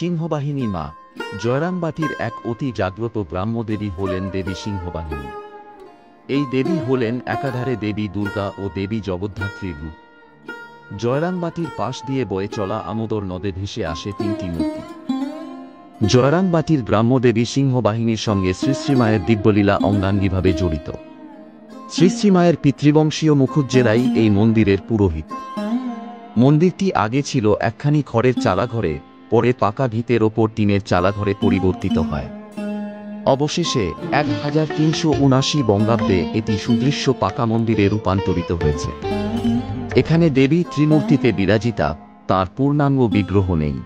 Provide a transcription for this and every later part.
সিংহবাহিনী মা জয়রামবাটির এক অতি জাগ্রত ব্রাহ্মদেবী হলেন দেবী সিংহবাহিনী। এই দেবী হলেন একাধারে দেবী দুর্গা ও দেবী জগদ্ধাত্রীর রূপ। জয়রামবাটির পাশ দিয়ে বয়ে চলা আমোদর নদে ভেসে আসে তিনটি মূর্তি। জয়রামবাটির ব্রাহ্মদেবী সিংহবাহিনীর সঙ্গে শ্রীশ্রীমায়ের দিব্যলীলা অঙ্গাঙ্গিভাবে জড়িত। শ্রীশ্রীমায়ের পিতৃবংশীয় মুখুজ্জেরাই এই মন্দিরের পুরোহিত। মন্দিরটি আগে ছিল একখানি খড়ের চালাঘরে, পরে পাকা ভিতের ওপর টিনের চালাঘরে পরিবর্তিত হয়। অবশেষে 1379 বঙ্গাব্দে এটি সুদৃশ্য পাকা মন্দিরে রূপান্তরিত হয়েছে। এখানে দেবী ত্রিমূর্তিতে বিরাজিতা, তাঁর পূর্ণাঙ্গ বিগ্রহ নেই।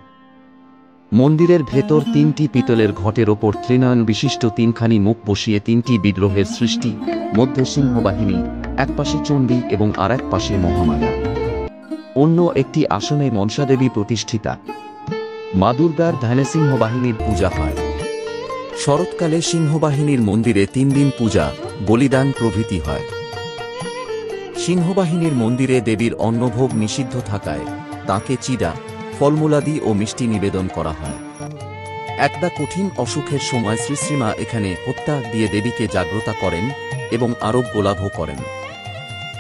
মন্দিরের ভেতর তিনটি পিতলের ঘটের ওপর ত্রিনয়ন বিশিষ্ট তিনখানি মুখ বসিয়ে তিনটি বিগ্রহের সৃষ্টি, মধ্যে সিংহবাহিনী, এক পাশে চণ্ডী এবং আর এক পাশে মহামায়া। অন্য একটি আসনে মনসাদেবী প্রতিষ্ঠিতা। মা দুর্গার ধ্যানে সিংহবাহিনীর পূজা হয়। শরৎকালে সিংহবাহিনীর মন্দিরে 3 দিন পূজা, বলিদান প্রভৃতি হয়। সিংহবাহিনীর মন্দিরে দেবীর অন্নভোগ নিষিদ্ধ থাকায় তাঁকে চিড়া, ফলমূলাদি ও মিষ্টি নিবেদন করা হয়। একটা কঠিন অসুখের সময় শ্রীশ্রীমা এখানে হত্যা দিয়ে দেবীকে জাগ্রতা করেন এবং আরোগ্য লাভও করেন।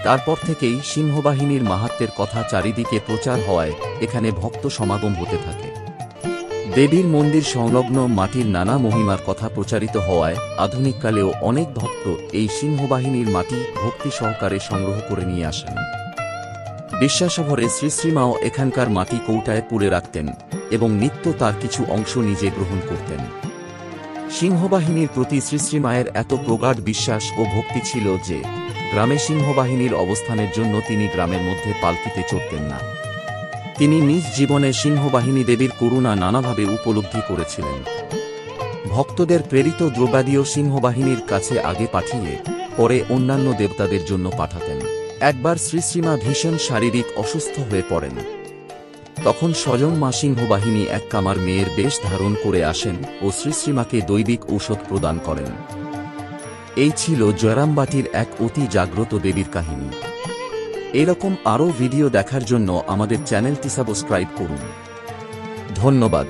তারপর থেকেই সিংহবাহিনীর মাহাত্ম্যের কথা চারিদিকে প্রচার হওয়ায় এখানে ভক্ত সমাগম হতে থাকে। দেবীর মন্দির সংলগ্ন মাটির নানা মহিমার কথা প্রচারিত হওয়ায় আধুনিককালেও অনেক ভক্ত এই সিংহবাহিনীর মাটি ভক্তি সহকারে সংগ্রহ করে নিয়ে আসেন। বিশ্বাসভরে শ্রীশ্রীমাও এখানকার মাটি কৌটায় পুড়ে রাখতেন এবং নিত্য তার কিছু অংশ নিজে গ্রহণ করতেন। সিংহবাহিনীর প্রতি শ্রীশ্রীমায়ের এত প্রগাঢ় বিশ্বাস ও ভক্তি ছিল যে গ্রামে সিংহবাহিনীর অবস্থানের জন্য তিনি গ্রামের মধ্যে পালকিতে চড়তেন না। তিনি নিজ জীবনে সিংহবাহিনী দেবীর করুণা নানাভাবে উপলব্ধি করেছিলেন। ভক্তদের প্রেরিত দ্রব্যাদিও সিংহবাহিনীর কাছে আগে পাঠিয়ে পরে অন্যান্য দেবতাদের জন্য পাঠাতেন। একবার শ্রীশ্রীমা ভীষণ শারীরিক অসুস্থ হয়ে পড়েন। তখন স্বয়ং মা সিংহবাহিনী এক কামার মেয়ের বেশ ধারণ করে আসেন ও শ্রীশ্রীমাকে দৈবিক ঔষধ প্রদান করেন। এই ছিল জয়রামবাটির এক অতি জাগ্রত দেবীর কাহিনী। এরকম আরও ভিডিও দেখার জন্য আমাদের চ্যানেলটি সাবস্ক্রাইব করুন। ধন্যবাদ।